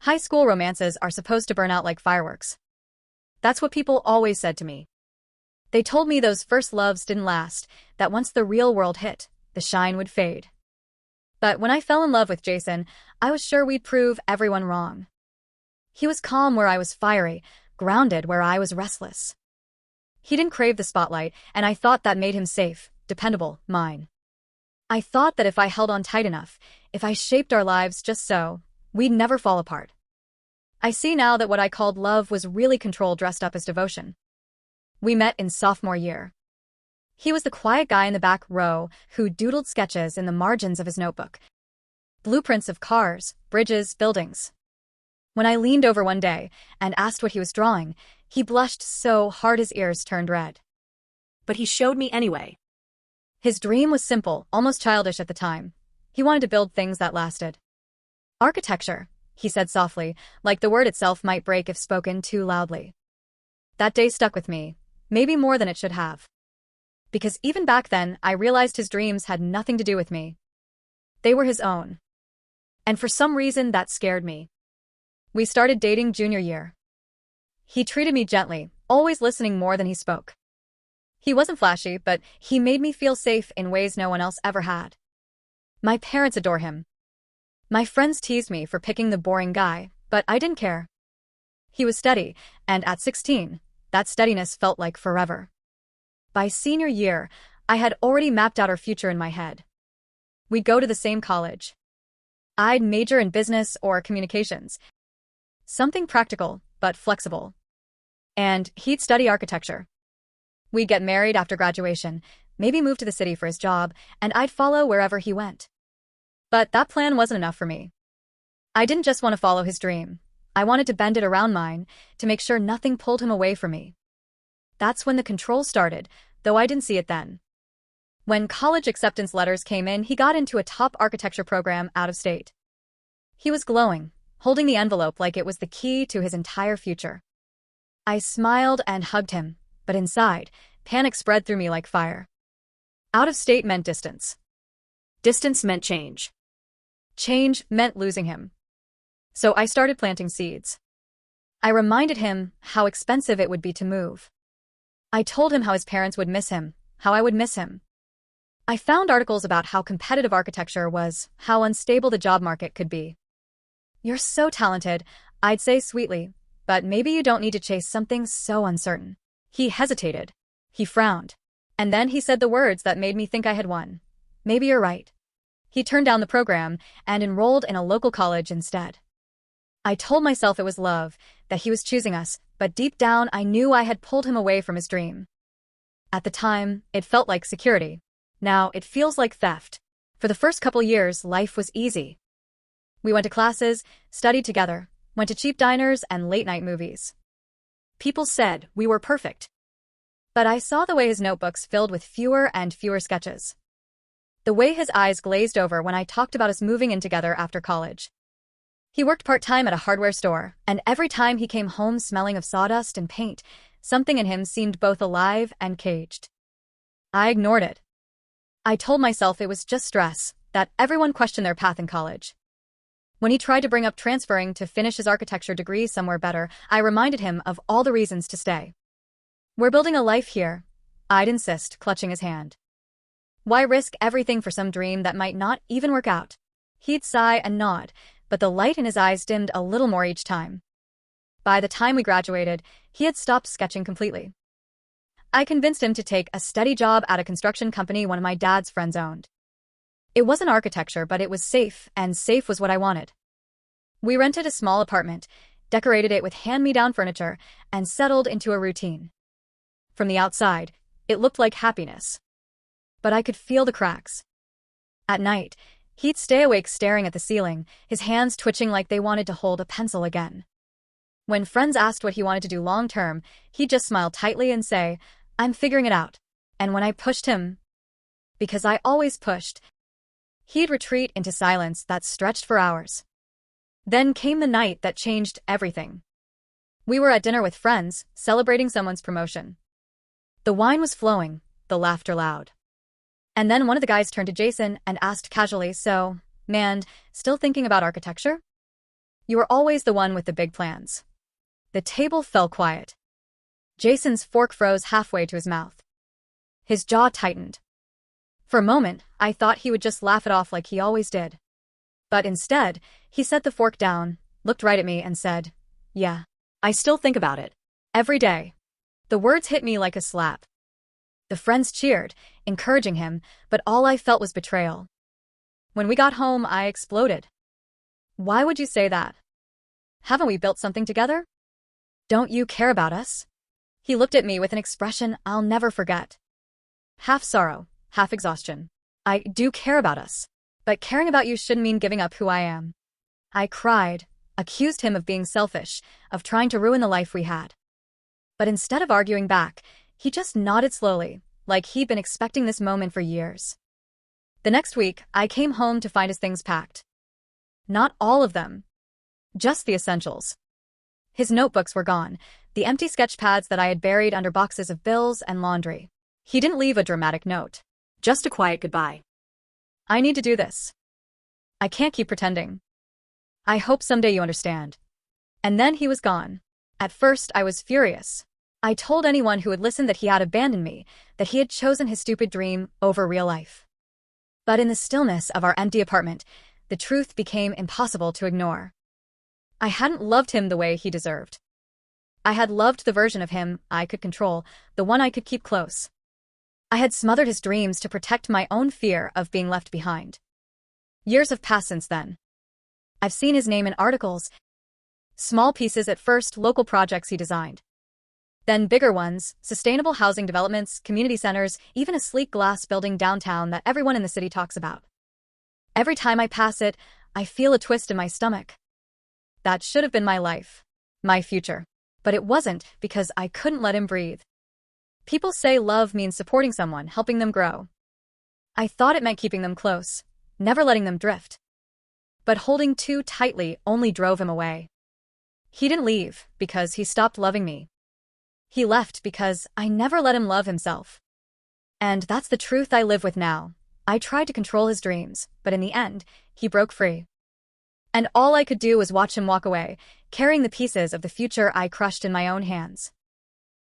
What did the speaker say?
High school romances are supposed to burn out like fireworks. That's what people always said to me. They told me those first loves didn't last, that once the real world hit, the shine would fade. But when I fell in love with Jason, I was sure we'd prove everyone wrong. He was calm where I was fiery, grounded where I was restless. He didn't crave the spotlight, and I thought that made him safe, dependable, mine. I thought that if I held on tight enough, if I shaped our lives just so, we'd never fall apart. I see now that what I called love was really control dressed up as devotion. We met in sophomore year. He was the quiet guy in the back row who doodled sketches in the margins of his notebook. Blueprints of cars, bridges, buildings. When I leaned over one day and asked what he was drawing, he blushed so hard his ears turned red. But he showed me anyway. His dream was simple, almost childish at the time. He wanted to build things that lasted. Architecture, he said softly, like the word itself might break if spoken too loudly. That day stuck with me, maybe more than it should have. Because even back then, I realized his dreams had nothing to do with me. They were his own. And for some reason, that scared me. We started dating junior year. He treated me gently, always listening more than he spoke. He wasn't flashy, but he made me feel safe in ways no one else ever had. My parents adore him. My friends teased me for picking the boring guy, but I didn't care. He was steady, and at 16, that steadiness felt like forever. By senior year, I had already mapped out our future in my head. We'd go to the same college. I'd major in business or communications. Something practical, but flexible. And he'd study architecture. We'd get married after graduation, maybe move to the city for his job, and I'd follow wherever he went. But that plan wasn't enough for me. I didn't just want to follow his dream. I wanted to bend it around mine, to make sure nothing pulled him away from me. That's when the control started, though I didn't see it then. When college acceptance letters came in, he got into a top architecture program out of state. He was glowing, holding the envelope like it was the key to his entire future. I smiled and hugged him, but inside, panic spread through me like fire. Out of state meant distance. Distance meant change. Change meant losing him. So I started planting seeds. I reminded him how expensive it would be to move. I told him how his parents would miss him, how I would miss him. I found articles about how competitive architecture was, how unstable the job market could be. You're so talented, I'd say sweetly, but maybe you don't need to chase something so uncertain. He hesitated. He frowned. And then he said the words that made me think I had won. Maybe you're right. He turned down the program and enrolled in a local college instead. I told myself it was love, that he was choosing us, but deep down I knew I had pulled him away from his dream. At the time, it felt like security. Now it feels like theft. For the first couple years, life was easy. We went to classes, studied together, went to cheap diners and late-night movies. People said we were perfect. But I saw the way his notebooks filled with fewer and fewer sketches. The way his eyes glazed over when I talked about us moving in together after college. He worked part-time at a hardware store, and every time he came home smelling of sawdust and paint, something in him seemed both alive and caged. I ignored it. I told myself it was just stress, that everyone questioned their path in college. When he tried to bring up transferring to finish his architecture degree somewhere better, I reminded him of all the reasons to stay. We're building a life here, I'd insist, clutching his hand. Why risk everything for some dream that might not even work out? He'd sigh and nod, but the light in his eyes dimmed a little more each time. By the time we graduated, he had stopped sketching completely. I convinced him to take a steady job at a construction company one of my dad's friends owned. It wasn't architecture, but it was safe, and safe was what I wanted. We rented a small apartment, decorated it with hand-me-down furniture, and settled into a routine. From the outside, it looked like happiness. But I could feel the cracks. At night, he'd stay awake staring at the ceiling, his hands twitching like they wanted to hold a pencil again. When friends asked what he wanted to do long-term, he'd just smile tightly and say, "I'm figuring it out." And when I pushed him, because I always pushed, he'd retreat into silence that stretched for hours. Then came the night that changed everything. We were at dinner with friends, celebrating someone's promotion. The wine was flowing, the laughter loud. And then one of the guys turned to Jason and asked casually, "So, man, still thinking about architecture?" You were always the one with the big plans. The table fell quiet. Jason's fork froze halfway to his mouth. His jaw tightened. For a moment, I thought he would just laugh it off like he always did. But instead, he set the fork down, looked right at me and said, "Yeah, I still think about it. every day." The words hit me like a slap. The friends cheered, encouraging him, but all I felt was betrayal. When we got home, I exploded. "Why would you say that? Haven't we built something together? Don't you care about us?" He looked at me with an expression I'll never forget. Half sorrow, half exhaustion. "I do care about us. But caring about you shouldn't mean giving up who I am." I cried, accused him of being selfish, of trying to ruin the life we had. But instead of arguing back, he just nodded slowly, like he'd been expecting this moment for years. The next week, I came home to find his things packed. Not all of them. Just the essentials. His notebooks were gone, the empty sketch pads that I had buried under boxes of bills and laundry. He didn't leave a dramatic note. Just a quiet goodbye. "I need to do this. I can't keep pretending. I hope someday you understand." And then he was gone. At first, I was furious. I told anyone who would listen that he had abandoned me, that he had chosen his stupid dream over real life. But in the stillness of our empty apartment, the truth became impossible to ignore. I hadn't loved him the way he deserved. I had loved the version of him I could control, the one I could keep close. I had smothered his dreams to protect my own fear of being left behind. Years have passed since then. I've seen his name in articles, small pieces at first, local projects he designed. Then bigger ones, sustainable housing developments, community centers, even a sleek glass building downtown that everyone in the city talks about. Every time I pass it, I feel a twist in my stomach. That should have been my life, my future. But it wasn't, because I couldn't let him breathe. People say love means supporting someone, helping them grow. I thought it meant keeping them close, never letting them drift. But holding too tightly only drove him away. He didn't leave because he stopped loving me. He left because I never let him love himself. And that's the truth I live with now. I tried to control his dreams, but in the end, he broke free. And all I could do was watch him walk away, carrying the pieces of the future I crushed in my own hands.